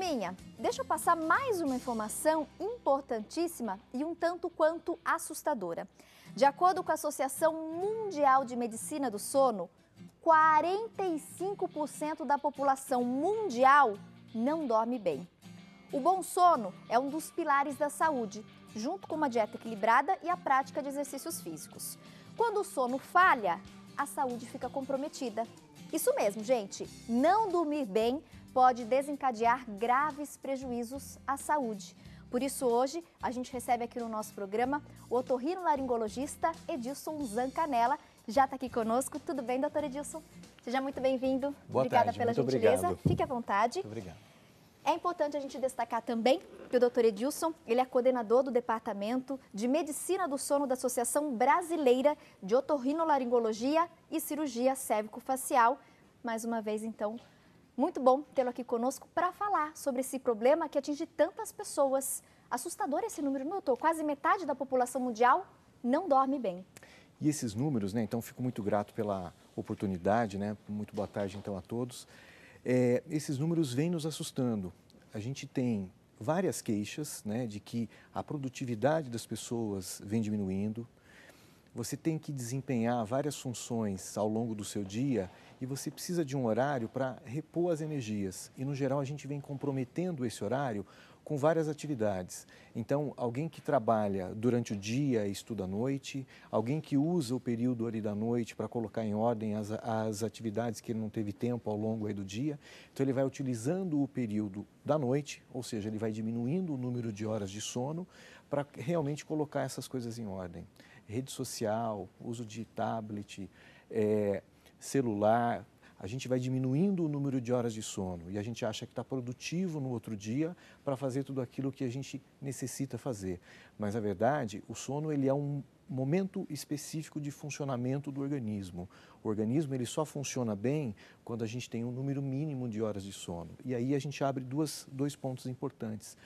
Turminha, deixa eu passar mais uma informação importantíssima e um tanto quanto assustadora. De acordo com a Associação Mundial de Medicina do Sono, 45% da população mundial não dorme bem. O bom sono é um dos pilares da saúde, junto com uma dieta equilibrada e a prática de exercícios físicos. Quando o sono falha, a saúde fica comprometida. Isso mesmo, gente, não dormir bem pode desencadear graves prejuízos à saúde. Por isso, hoje, a gente recebe aqui no nosso programa o otorrinolaringologista Edilson Zancanella. Já está aqui conosco. Tudo bem, doutor Edilson? Seja muito bem-vindo. Obrigada pela gentileza. Obrigado. Fique à vontade. Muito obrigado. É importante a gente destacar também que o doutor Edilson, ele é coordenador do Departamento de Medicina do Sono da Associação Brasileira de Otorrinolaringologia e Cirurgia Cérvico-Facial. Mais uma vez, então, muito bom tê-lo aqui conosco para falar sobre esse problema que atinge tantas pessoas. Assustador esse número, não, doutor? Quase metade da população mundial não dorme bem. E esses números, né? Então, fico muito grato pela oportunidade, né? Muito boa tarde, então, a todos. Esses números vêm nos assustando. A gente tem várias queixas, né, de que a produtividade das pessoas vem diminuindo. Você tem que desempenhar várias funções ao longo do seu dia e você precisa de um horário para repor as energias. E, no geral, a gente vem comprometendo esse horário com várias atividades. Então, alguém que trabalha durante o dia e estuda à noite, alguém que usa o período ali da noite para colocar em ordem as atividades que ele não teve tempo ao longo aí do dia. Então, ele vai utilizando o período da noite, ou seja, ele vai diminuindo o número de horas de sono para realmente colocar essas coisas em ordem. Rede social, uso de tablet, celular. A gente vai diminuindo o número de horas de sono e a gente acha que está produtivo no outro dia para fazer tudo aquilo que a gente necessita fazer. Mas, na verdade, o sono ele é um momento específico de funcionamento do organismo. O organismo ele só funciona bem quando a gente tem um número mínimo de horas de sono. E aí a gente abre dois pontos importantes.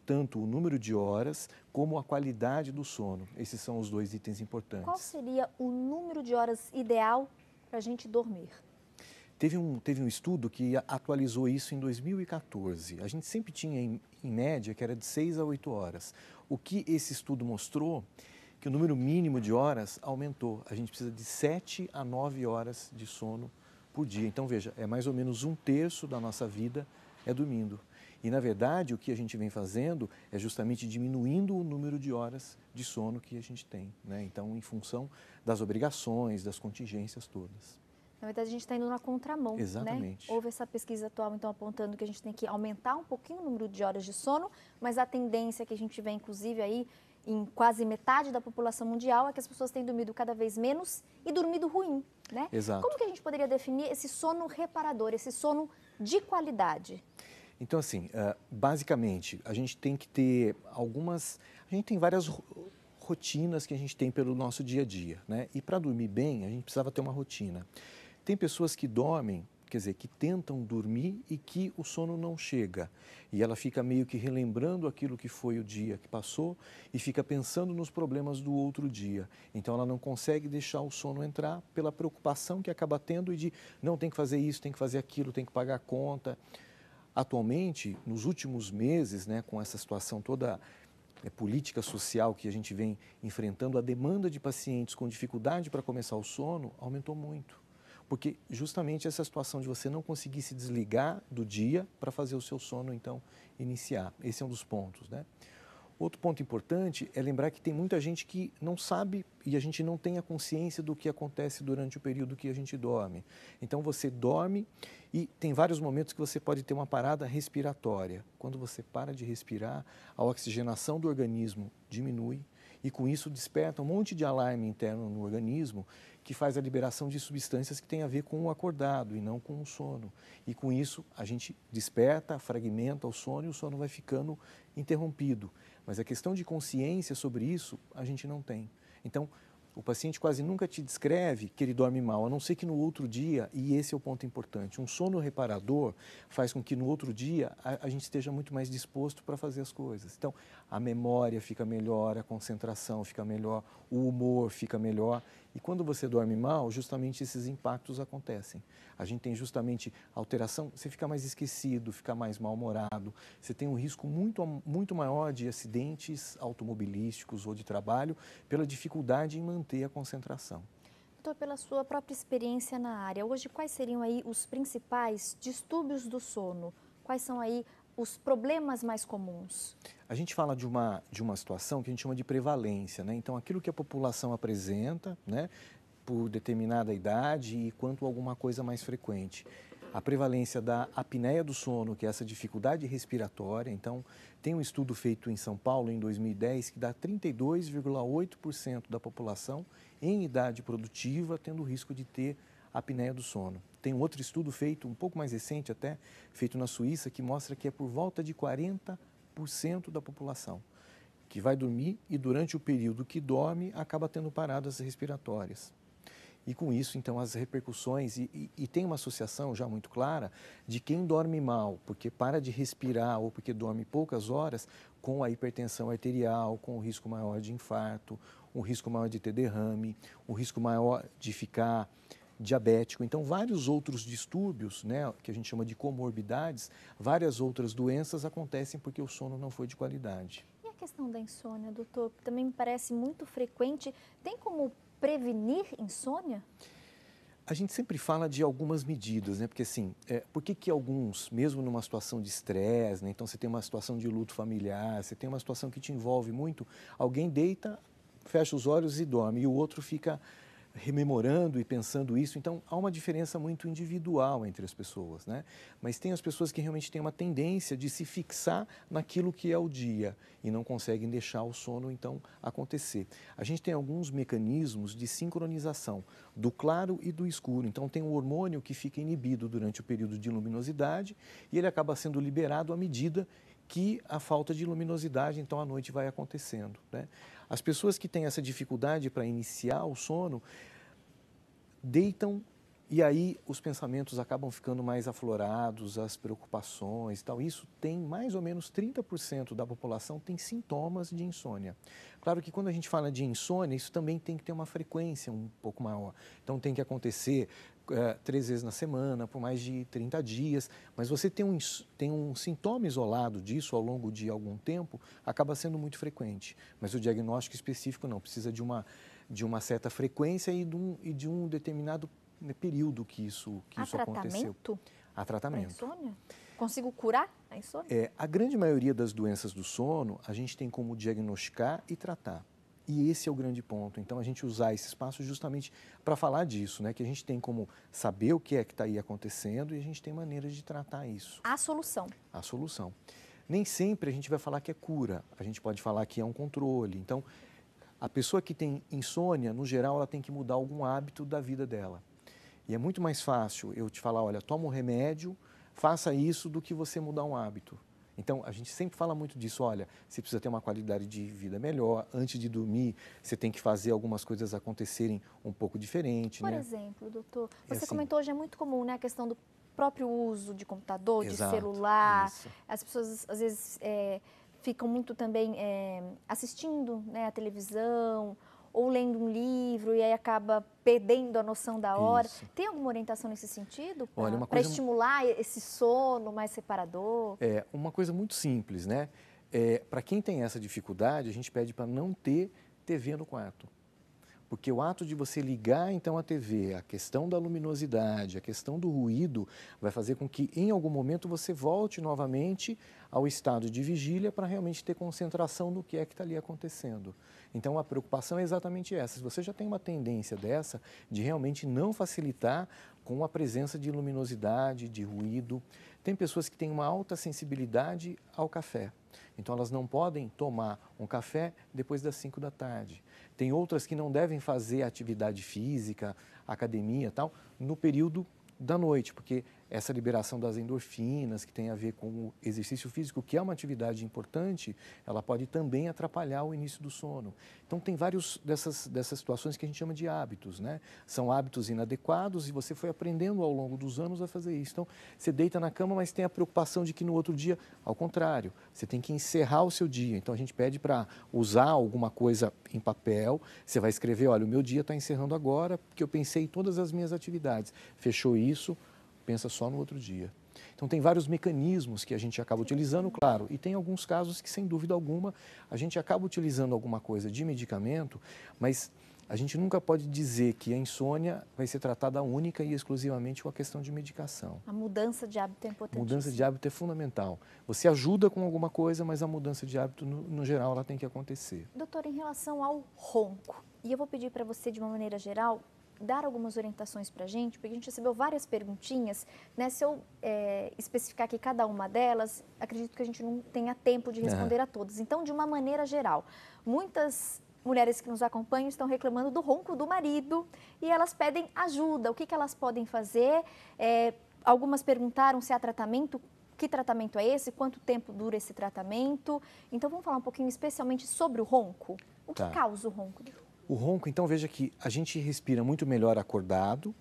Tanto o número de horas como a qualidade do sono. Esses são os dois itens importantes. Qual seria o número de horas ideal para a gente dormir? Teve um estudo que atualizou isso em 2014. A gente sempre tinha, em média, que era de 6 a 8 horas. O que esse estudo mostrou? Que o número mínimo de horas aumentou. A gente precisa de 7 a 9 horas de sono por dia. Então, veja, é mais ou menos 1/3 da nossa vida dormindo. E, na verdade, o que a gente vem fazendo é justamente diminuindo o número de horas de sono que a gente tem, né? Então, em função das obrigações, das contingências todas. Na verdade, a gente está indo na contramão, Exatamente. né? Houve essa pesquisa atual, então, apontando que a gente tem que aumentar um pouquinho o número de horas de sono, mas a tendência que a gente vê, inclusive, aí em quase metade da população mundial é que as pessoas têm dormido cada vez menos e dormido ruim, né? Exato. Como que a gente poderia definir esse sono reparador, esse sono de qualidade? Então, assim, basicamente, a gente tem que ter algumas... A gente tem várias rotinas que a gente tem pelo nosso dia a dia, né? E para dormir bem, a gente precisava ter uma rotina. Tem pessoas que dormem, quer dizer, que tentam dormir e que o sono não chega. E ela fica meio que relembrando aquilo que foi o dia que passou e fica pensando nos problemas do outro dia. Então, ela não consegue deixar o sono entrar pela preocupação que acaba tendo e de, não, tem que fazer isso, tem que fazer aquilo, tem que pagar a conta. Atualmente, nos últimos meses, né, com essa situação toda política social que a gente vem enfrentando, a demanda de pacientes com dificuldade para começar o sono aumentou muito. Porque justamente essa situação de você não conseguir se desligar do dia para fazer o seu sono, então, iniciar. Esse é um dos pontos, né? Outro ponto importante é lembrar que tem muita gente que não sabe e a gente não tem a consciência do que acontece durante o período que a gente dorme. Então, você dorme e tem vários momentos que você pode ter uma parada respiratória. Quando você para de respirar, a oxigenação do organismo diminui e, com isso, desperta um monte de alarme interno no organismo que faz a liberação de substâncias que têm a ver com o acordado e não com o sono. E, com isso, a gente desperta, fragmenta o sono e o sono vai ficando interrompido. Mas a questão de consciência sobre isso, a gente não tem. Então, o paciente quase nunca te descreve que ele dorme mal, a não ser que no outro dia, e esse é o ponto importante, um sono reparador faz com que no outro dia a gente esteja muito mais disposto para fazer as coisas. Então, a memória fica melhor, a concentração fica melhor, o humor fica melhor E quando você dorme mal, justamente esses impactos acontecem. A gente tem justamente alteração, você fica mais esquecido, fica mais mal-humorado, você tem um risco muito maior de acidentes automobilísticos ou de trabalho pela dificuldade em manter a concentração. Doutor, pela sua própria experiência na área, hoje quais seriam aí os principais distúrbios do sono? Quais são aí os problemas mais comuns? A gente fala de uma situação que a gente chama de prevalência, né? Então, aquilo que a população apresenta, né, por determinada idade e quanto a alguma coisa mais frequente. A prevalência da apneia do sono, que é essa dificuldade respiratória. Então, tem um estudo feito em São Paulo em 2010 que dá 32,8% da população em idade produtiva tendo o risco de ter apneia do sono. Tem um outro estudo feito, um pouco mais recente até, feito na Suíça, que mostra que é por volta de 40% da população que vai dormir e durante o período que dorme acaba tendo paradas respiratórias. E com isso, então, as repercussões, e tem uma associação já muito clara de quem dorme mal, porque para de respirar ou porque dorme poucas horas, com a hipertensão arterial, com o risco maior de infarto, um risco maior de ter derrame, um risco maior de ficar diabético. Então, vários outros distúrbios, né, que a gente chama de comorbidades, várias outras doenças acontecem porque o sono não foi de qualidade. E a questão da insônia, doutor, também me parece muito frequente. Tem como prevenir insônia? A gente sempre fala de algumas medidas, né? Porque assim, por que alguns, mesmo numa situação de estresse, né? Então você tem uma situação de luto familiar, você tem uma situação que te envolve muito, alguém deita, fecha os olhos e dorme, e o outro fica rememorando e pensando isso. Então, há uma diferença muito individual entre as pessoas, né? Mas tem as pessoas que realmente têm uma tendência de se fixar naquilo que é o dia e não conseguem deixar o sono, então, acontecer. A gente tem alguns mecanismos de sincronização do claro e do escuro. Então, tem um hormônio que fica inibido durante o período de luminosidade e ele acaba sendo liberado à medida que a falta de luminosidade, então, à noite vai acontecendo, né? As pessoas que têm essa dificuldade para iniciar o sono, deitam e aí os pensamentos acabam ficando mais aflorados, as preocupações e tal. Isso tem mais ou menos 30% da população tem sintomas de insônia. Claro que quando a gente fala de insônia, isso também tem que ter uma frequência um pouco maior. Então tem que acontecer 3 vezes na semana, por mais de 30 dias, mas você tem um sintoma isolado disso ao longo de algum tempo, acaba sendo muito frequente. Mas o diagnóstico específico não, precisa de uma certa frequência e de um determinado período que isso aconteceu. Há tratamento? Para insônia? Consigo curar a insônia? A grande maioria das doenças do sono, a gente tem como diagnosticar e tratar. E esse é o grande ponto. Então, a gente usar esse espaço justamente para falar disso, né? Que a gente tem como saber o que é que está aí acontecendo e a gente tem maneiras de tratar isso. A solução. A solução. Nem sempre a gente vai falar que é cura. A gente pode falar que é um controle. Então, a pessoa que tem insônia, no geral, ela tem que mudar algum hábito da vida dela. E é muito mais fácil eu te falar, olha, toma um remédio, faça isso, do que você mudar um hábito. Então, a gente sempre fala muito disso, olha, você precisa ter uma qualidade de vida melhor, antes de dormir, você tem que fazer algumas coisas acontecerem um pouco diferente, Por né? exemplo, doutor, você assim. comentou hoje, é muito comum, né, a questão do próprio uso de computador, Exato, de celular. isso. As pessoas, às vezes, ficam muito também assistindo, né, a televisão ou lendo um livro e aí acaba perdendo a noção da hora. Isso. Tem alguma orientação nesse sentido Olha, uma para coisa- estimular esse sono mais reparador? É uma coisa muito simples, né? Para quem tem essa dificuldade, a gente pede para não ter TV no quarto. Porque o ato de você ligar, então, a TV, a questão da luminosidade, a questão do ruído, vai fazer com que, em algum momento, você volte novamente ao estado de vigília para realmente ter concentração no que é que está ali acontecendo. Então, a preocupação é exatamente essa. Se você já tem uma tendência dessa, de realmente não facilitar com a presença de luminosidade, de ruído. Tem pessoas que têm uma alta sensibilidade ao café. Então, elas não podem tomar um café depois das 5 da tarde. Tem outras que não devem fazer atividade física, academia e tal, no período da noite, porque essa liberação das endorfinas, que tem a ver com o exercício físico, que é uma atividade importante, ela pode também atrapalhar o início do sono. Então, tem vários dessas situações que a gente chama de hábitos, né? São hábitos inadequados e você foi aprendendo ao longo dos anos a fazer isso. Então, você deita na cama, mas tem a preocupação de que no outro dia, ao contrário, você tem que encerrar o seu dia. Então, a gente pede para usar alguma coisa em papel, você vai escrever, olha, o meu dia está encerrando agora, porque eu pensei em todas as minhas atividades. Fechou isso, pensa só no outro dia. Então, tem vários mecanismos que a gente acaba utilizando, claro, e tem alguns casos que, sem dúvida alguma, a gente acaba utilizando alguma coisa de medicamento, mas a gente nunca pode dizer que a insônia vai ser tratada única e exclusivamente com a questão de medicação. A mudança de hábito é importantíssima. Mudança de hábito é fundamental. Você ajuda com alguma coisa, mas a mudança de hábito, no geral, ela tem que acontecer. Doutora, em relação ao ronco, e eu vou pedir para você, de uma maneira geral, dar algumas orientações para a gente, porque a gente recebeu várias perguntinhas, né? Se eu especificar aqui cada uma delas, acredito que a gente não tenha tempo de responder a todas. Então, de uma maneira geral, muitas mulheres que nos acompanham estão reclamando do ronco do marido e elas pedem ajuda. O que elas podem fazer? Algumas perguntaram se há tratamento. Que tratamento é esse? Quanto tempo dura esse tratamento? Então, vamos falar um pouquinho especialmente sobre o ronco. O que causa o ronco? O ronco, então, veja que a gente respira muito melhor acordado,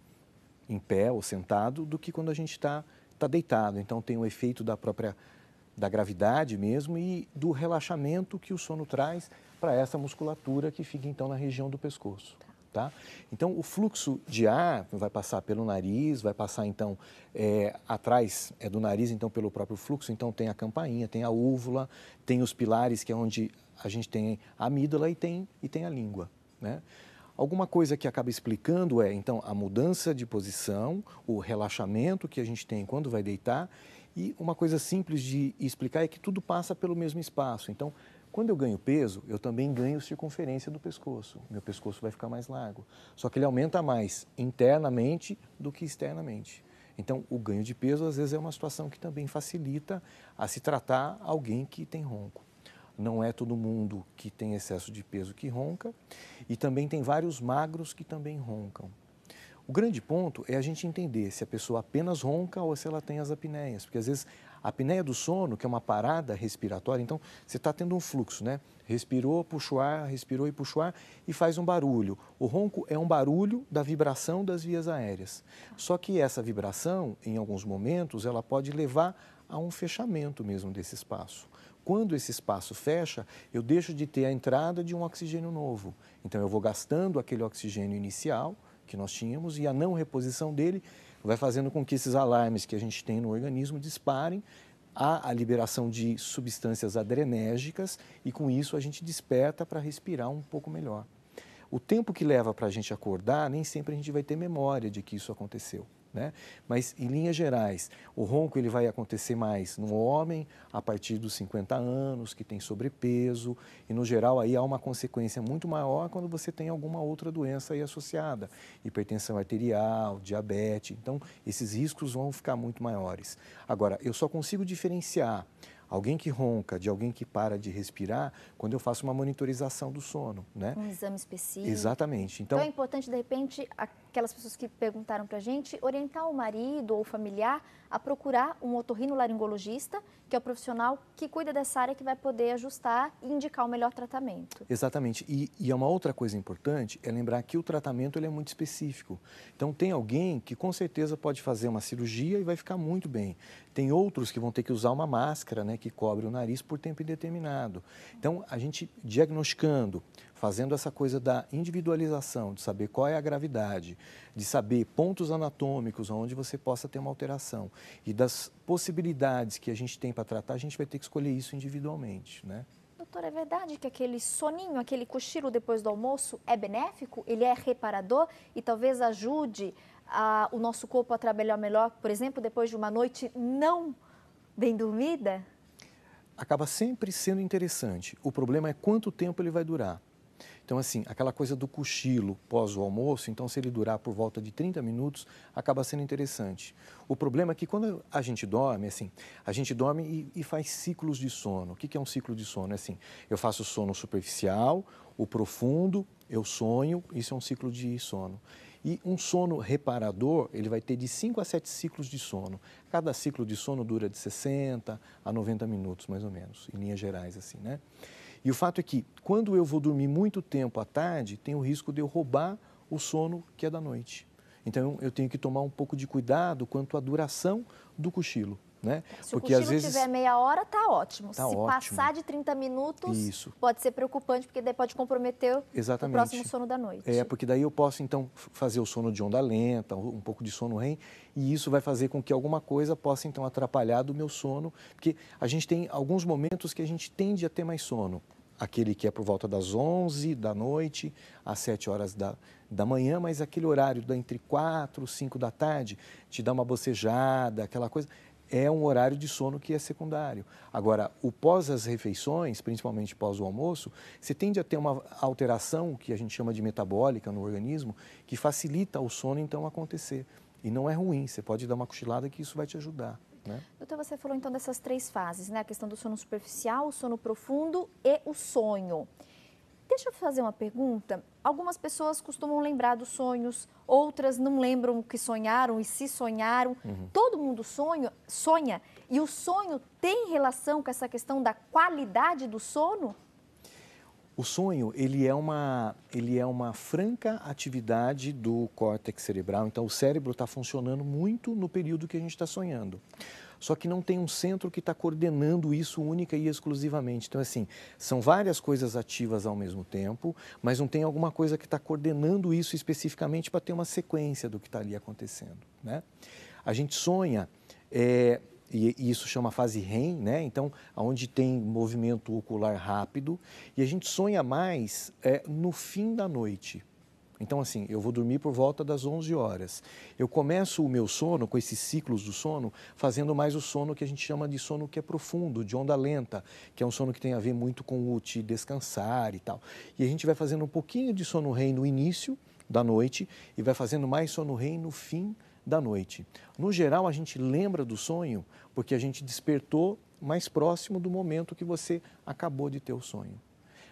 em pé ou sentado, do que quando a gente está deitado. Então, tem o efeito da gravidade mesmo e do relaxamento que o sono traz para essa musculatura que fica, então, na região do pescoço. Tá? Então, o fluxo de ar vai passar pelo nariz, vai passar, então, atrás do nariz, então, pelo próprio fluxo. Então, tem a campainha, tem a úvula, tem os pilares, que é onde a gente tem a amígdala e tem a língua, né? Alguma coisa que acaba explicando então, a mudança de posição, o relaxamento que a gente tem quando vai deitar. E uma coisa simples de explicar é que tudo passa pelo mesmo espaço. Então, quando eu ganho peso, eu também ganho circunferência do pescoço. Meu pescoço vai ficar mais largo. Só que ele aumenta mais internamente do que externamente. Então, o ganho de peso, às vezes, é uma situação que também facilita a se tratar alguém que tem ronco. Não é todo mundo que tem excesso de peso que ronca e também tem vários magros que também roncam. O grande ponto é a gente entender se a pessoa apenas ronca ou se ela tem as apneias, porque às vezes a apneia do sono, que é uma parada respiratória, então você está tendo um fluxo, né? Respirou, puxou ar, respirou e puxou ar e faz um barulho. O ronco é um barulho da vibração das vias aéreas. Só que essa vibração, em alguns momentos, ela pode levar a um fechamento mesmo desse espaço. Quando esse espaço fecha, eu deixo de ter a entrada de um oxigênio novo. Então, eu vou gastando aquele oxigênio inicial que nós tínhamos e a não reposição dele vai fazendo com que esses alarmes que a gente tem no organismo disparem, há a liberação de substâncias adrenérgicas e, com isso, a gente desperta para respirar um pouco melhor. O tempo que leva para a gente acordar, nem sempre a gente vai ter memória de que isso aconteceu, né? Mas, em linhas gerais, o ronco ele vai acontecer mais no homem a partir dos 50 anos, que tem sobrepeso, e, no geral, aí há uma consequência muito maior quando você tem alguma outra doença aí associada, hipertensão arterial, diabetes. Então, esses riscos vão ficar muito maiores. Agora, eu só consigo diferenciar alguém que ronca de alguém que para de respirar quando eu faço uma monitorização do sono, né? Um exame específico. Exatamente. Então é importante, de repente, aquelas pessoas que perguntaram para a gente, orientar o marido ou o familiar a procurar um otorrinolaringologista, que é o profissional que cuida dessa área, que vai poder ajustar e indicar o melhor tratamento. Exatamente. E uma outra coisa importante é lembrar que o tratamento ele é muito específico. Então, tem alguém que com certeza pode fazer uma cirurgia e vai ficar muito bem. Tem outros que vão ter que usar uma máscara, né, que cobre o nariz por tempo indeterminado. Então, a gente diagnosticando, fazendo essa coisa da individualização, de saber qual é a gravidade, de saber pontos anatômicos onde você possa ter uma alteração e das possibilidades que a gente tem para tratar, a gente vai ter que escolher isso individualmente, né? Doutora, é verdade que aquele soninho, aquele cochilo depois do almoço é benéfico? Ele é reparador e talvez ajude o nosso corpo a trabalhar melhor, por exemplo, depois de uma noite não bem dormida? Acaba sempre sendo interessante. O problema é quanto tempo ele vai durar. Então, assim, aquela coisa do cochilo pós o almoço, então, se ele durar por volta de 30 minutos, acaba sendo interessante. O problema é que quando a gente dorme, assim, a gente dorme e faz ciclos de sono. O que é um ciclo de sono? É assim, eu faço o sono superficial, o profundo, eu sonho, isso é um ciclo de sono. E um sono reparador, ele vai ter de 5 a 7 ciclos de sono. Cada ciclo de sono dura de 60 a 90 minutos, mais ou menos, em linhas gerais, assim, né? E o fato é que, quando eu vou dormir muito tempo à tarde, tem o risco de eu roubar o sono que é da noite. Então, eu tenho que tomar um pouco de cuidado quanto à duração do cochilo, né? Se o cochilo tiver meia hora, tá ótimo. Se passar de 30 minutos, isso, pode ser preocupante, porque daí pode comprometer o próximo sono da noite. Porque daí eu posso, então, fazer o sono de onda lenta, um pouco de sono REM, e isso vai fazer com que alguma coisa possa, então, atrapalhar do meu sono, porque a gente tem alguns momentos que a gente tende a ter mais sono. Aquele que é por volta das 11 da noite às 7 horas da manhã, mas aquele horário entre 4 e 5 da tarde, te dá uma bocejada, aquela coisa, é um horário de sono que é secundário. Agora, o pós as refeições, principalmente pós o almoço, você tende a ter uma alteração que a gente chama de metabólica no organismo, que facilita o sono, então, acontecer. E não é ruim, você pode dar uma cochilada que isso vai te ajudar, né? Doutor, você falou então dessas 3 fases, né? A questão do sono superficial, o sono profundo e o sonho. Deixa eu fazer uma pergunta. Algumas pessoas costumam lembrar dos sonhos, outras não lembram o que sonharam e se sonharam. Todo mundo sonha, e o sonho tem relação com essa questão da qualidade do sono? O sonho, ele é uma franca atividade do córtex cerebral, então o cérebro está funcionando muito no período que a gente está sonhando. Só que não tem um centro que está coordenando isso única e exclusivamente. Então, assim, são várias coisas ativas ao mesmo tempo, mas não tem alguma coisa que está coordenando isso especificamente para ter uma sequência do que está ali acontecendo, né? A gente sonha, e isso chama fase REM, né? Então, onde tem movimento ocular rápido, e a gente sonha mais no fim da noite. Então, assim, eu vou dormir por volta das 11 horas. Eu começo o meu sono, com esses ciclos do sono, fazendo mais o sono que a gente chama de sono que é profundo, de onda lenta, que é um sono que tem a ver muito com o te descansar e tal. E a gente vai fazendo um pouquinho de sono REM no início da noite e vai fazendo mais sono REM no fim da noite. No geral, a gente lembra do sonho porque a gente despertou mais próximo do momento que você acabou de ter o sonho.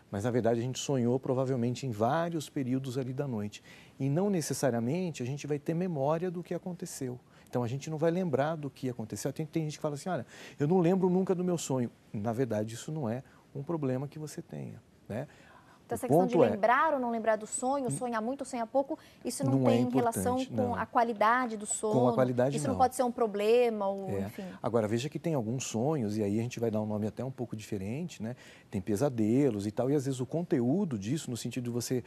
Mas, na verdade, a gente sonhou provavelmente em vários períodos ali da noite. E não necessariamente a gente vai ter memória do que aconteceu. Então, a gente não vai lembrar do que aconteceu. Tem gente que fala assim, olha, eu não lembro nunca do meu sonho. Na verdade, isso não é um problema que você tenha, né? Então, essa questão de lembrar ou não lembrar do sonho, sonhar muito ou sonhar pouco, isso não tem relação com a qualidade do sono? Com a qualidade, isso não pode ser um problema, ou, enfim. Agora, veja que tem alguns sonhos, e aí a gente vai dar um nome até um pouco diferente, né? Tem pesadelos e tal, e às vezes o conteúdo disso, no sentido de você,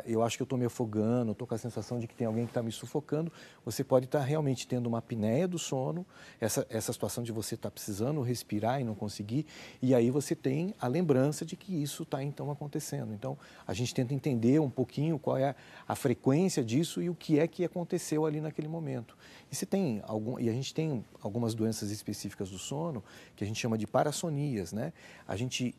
eu acho que eu estou me afogando, estou com a sensação de que tem alguém que está me sufocando, você pode estar realmente tendo uma apneia do sono, essa situação de você estar precisando respirar e não conseguir, e aí você tem a lembrança de que isso está então acontecendo. Então, a gente tenta entender um pouquinho qual é a frequência disso e o que é que aconteceu ali naquele momento. E a gente tem algumas doenças específicas do sono que a gente chama de parassonias, né? A gente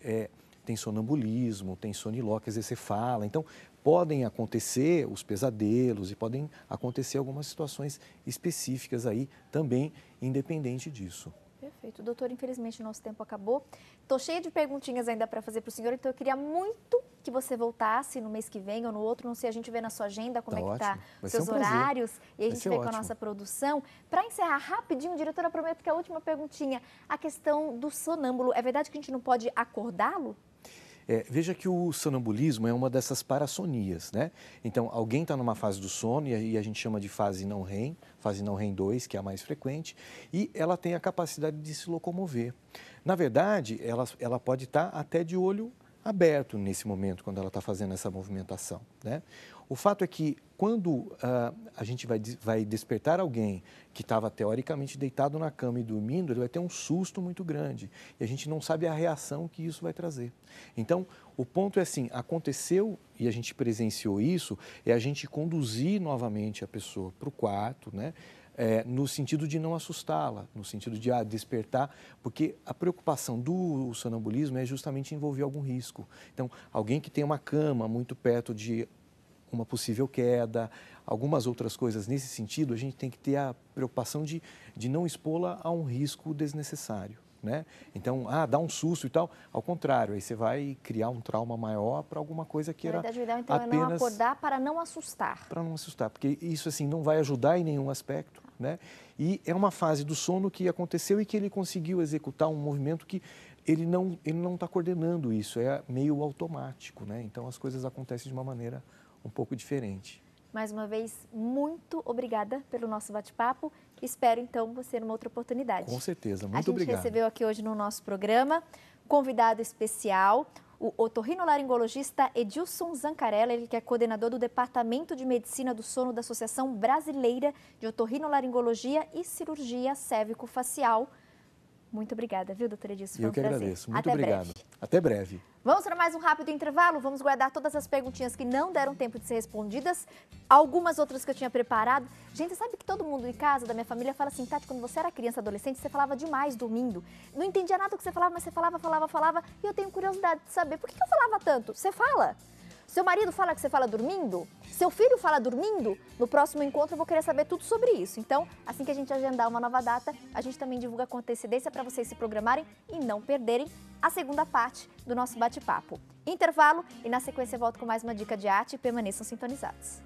tem sonambulismo, tem soniló, quer dizer, você fala. Então, podem acontecer os pesadelos e podem acontecer algumas situações específicas aí também, independente disso. Perfeito. Doutor, infelizmente nosso tempo acabou. Estou cheia de perguntinhas ainda para fazer para o senhor, então eu queria muito que você voltasse no mês que vem ou no outro, não sei, a gente vê na sua agenda como é que está os seus horários e a gente vê com a nossa produção. Para encerrar rapidinho, diretora, prometo que a última perguntinha, a questão do sonâmbulo, é verdade que a gente não pode acordá-lo? Veja que o sonambulismo é uma dessas parassonias, né? Então, alguém está numa fase do sono, e a gente chama de fase não REM 2, que é a mais frequente, e ela tem a capacidade de se locomover. Na verdade, ela pode estar até de olho aberto nesse momento, quando ela está fazendo essa movimentação, né? O fato é que quando a gente vai despertar alguém que estava teoricamente deitado na cama e dormindo, ele vai ter um susto muito grande e a gente não sabe a reação que isso vai trazer. Então, o ponto é assim, aconteceu e a gente presenciou isso, é a gente conduzir novamente a pessoa para o quarto, né? No sentido de não assustá-la, no sentido de despertar, porque a preocupação do sonambulismo é justamente envolver algum risco. Então, alguém que tem uma cama muito perto de uma possível queda, algumas outras coisas nesse sentido, a gente tem que ter a preocupação de não expô-la a um risco desnecessário, né? Então, dá um susto e tal. Ao contrário, aí você vai criar um trauma maior para alguma coisa que era verdade, o ideal, então, apenas... é não acordar para não assustar. Para não assustar, porque isso assim não vai ajudar em nenhum aspecto, né? E é uma fase do sono que aconteceu e que ele conseguiu executar um movimento que ele não está coordenando isso, é meio automático, né? Então as coisas acontecem de uma maneira um pouco diferente. Mais uma vez, muito obrigada pelo nosso bate-papo. Espero, então, você numa outra oportunidade. Com certeza, muito obrigado. A gente recebeu aqui hoje no nosso programa um convidado especial, o otorrinolaringologista Edilson Zancarella, ele que é coordenador do Departamento de Medicina do Sono da Associação Brasileira de Otorrinolaringologia e Cirurgia Cérvico-Facial. Muito obrigada, viu, doutora Edilson? Eu que agradeço. Muito Até obrigado. breve. Até breve. Vamos para mais um rápido intervalo? Vamos guardar todas as perguntinhas que não deram tempo de ser respondidas, algumas outras que eu tinha preparado. Gente, sabe que todo mundo em casa, da minha família, fala assim, Tati, quando você era criança, adolescente, você falava demais dormindo. Não entendia nada do que você falava, mas você falava, e eu tenho curiosidade de saber, por que eu falava tanto? Você fala? Seu marido fala que você fala dormindo? Seu filho fala dormindo? No próximo encontro eu vou querer saber tudo sobre isso. Então, assim que a gente agendar uma nova data, a gente também divulga com antecedência para vocês se programarem e não perderem a segunda parte do nosso bate-papo. Intervalo e na sequência eu volto com mais uma dica de arte. Permaneçam sintonizados.